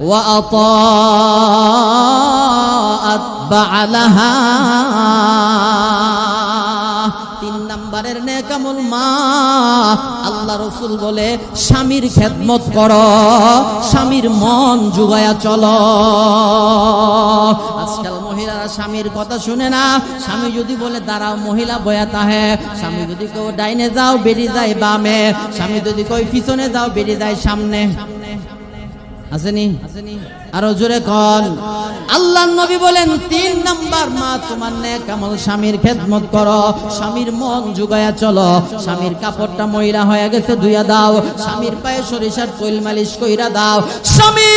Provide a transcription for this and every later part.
ওয়া আতাআত বা'লাহা। 3 নম্বরের নেক আমল মা, আল্লাহ রাসূল বলে স্বামীর খেদমত করো, স্বামীর মন জুগায়া চলো। আজকাল মহিলারা স্বামীর কথা শুনে না। স্বামী যদি বলে দাঁড়াও, মহিলা বয়া তাহে। স্বামী যদি কেউ ডাইনে যাও, বেরিয়ে যায় বামে। স্বামী যদি কই পিছনে যাও, বেরিয়ে যায় সামনে। আসেনি? আরো জোরে কোন। আল্লাহর নবী বলেন 3 নাম্বার মা তোমার নেক আমল স্বামীর খেদমত করো, স্বামীর মন জুগায়া চলো। স্বামীর কাপড়টা ময়লা হয়ে গেছে ধুইয়া দাও, স্বামীর পায়ে সরিষার তেল মালিশ কইরা দাও। স্বামী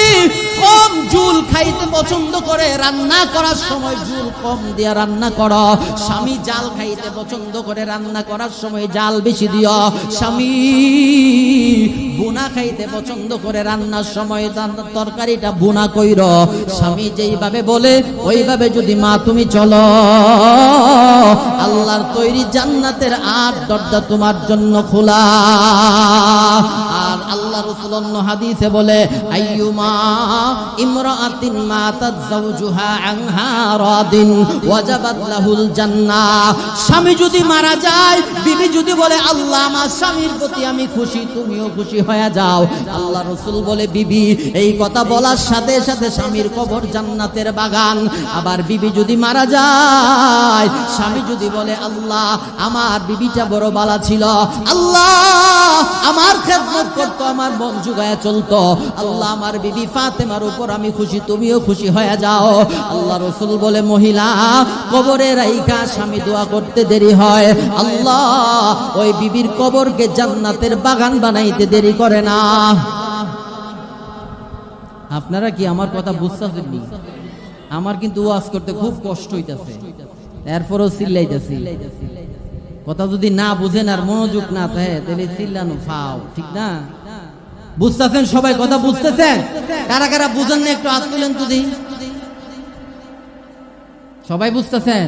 কম ঝুল খাইতে পছন্দ করে, রান্না করার সময় ঝুল কম দিয়া রান্না করো। স্বামী জাল খাইতে পছন্দ করে, রান্না করার সময় জাল বেশি দিও। স্বামী বুনা খাইতে পছন্দ করে, রান্নার সময় তরকারিটা বুনা কইরো। স্বামী যেইভাবে বলে ওইভাবে যদি মা তুমি চলো, আল্লাহর তৈরি জান্নাতের 8 দরজা তোমার জন্য খোলা। আর আল্লাহ রাসূল অন্য হাদিসে বলে আইয়ুমা ইমরাআতিন মাতাত যাওজুহা আনহা রাদিন ওয়াজাবাত লাহুল জান্নাহ। স্বামী যদি মারা যায়, বিবি যদি বলে আল্লাহ আমার স্বামীর প্রতি আমি খুশি, তুমিও খুশি হয়ে যাও। আল্লাহ রাসূল বলে বিবি এই কথা বলার সাথে সাথে স্বামীর কবর জান্নাতের বাগান। আবার বিবি যদি মারা যায়, স্বামী যদি বলে আল্লাহ আমার বিবিটা বড় বালা ছিল, আল্লাহ আমার খেদমত করতো, আমার মন জুগায়া চলতো, আল্লাহ আমার বিবি ফাতেমার উপর আমি খুশি, তুমিও খুশি হয়ে যাও। আল্লাহ রাসূল বলে মহিলা কবরে রাইখা স্বামী দোয়া করতে দেরি হয়, আল্লাহ ওই বিবির কবরকে জান্নাতের বাগান বানাইতে দেরি করে না। আপনারা কি আমার কথা বুঝতেছেন? আমার কিন্তু ওয়াজ করতে খুব কষ্ট হইতাছে, এরপরও চিল্লাইতেছি। কথা যদি না বুঝেন আর মনোযোগ না থাকে তাহলে চিল্লানো ফাও, ঠিক না? বুঝতেছেন সবাই? কথা বুঝতেছেন? কারা কারা বুঝেন না একটু হাত তুলেন তো দেখি। সবাই বুঝতেছেন?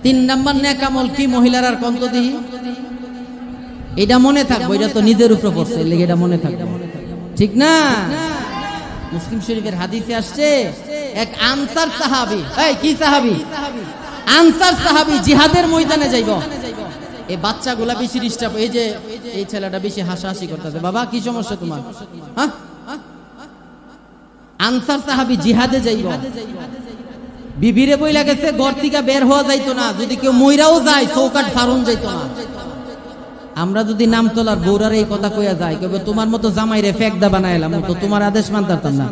3 নাম্বার নেক আমল কি মহিলার আর কন্ত দিই? এটা মনে থাকবো, এটা তো নিজের উপর পড়ছে, লেগে এটা মনে থাকবে, ঠিক না? মুসলিম শরীফের হাদিসে আসছে এক আনসার সাহাবী, এই কি সাহাবী? আনসার সাহাবী জিহাদের ময়দানে যাইব। এই বাচ্চাগুলা বেশি ডিস্টার্ব, এই যে এই ছেলেটা বেশি হাসাহাসি করতেছে। বাবা কি সমস্যা তোমার? হ্যাঁ, আনসার সাহাবী জিহাদে যাইব। বিবিরে বইলা গেছে ঘর থেকে বের হওয়া যাইতো না, যদি কেউ মইরাও যায় চৌকাট ফারুন যাইতো না। আমরা যদি নাম তোলার বৌরার এই কথা কইয়া যায়, কবে তোমার মতো জামাইরে ফেকদা বানাইলাম, তো তোমার আদেশ মানতাম না।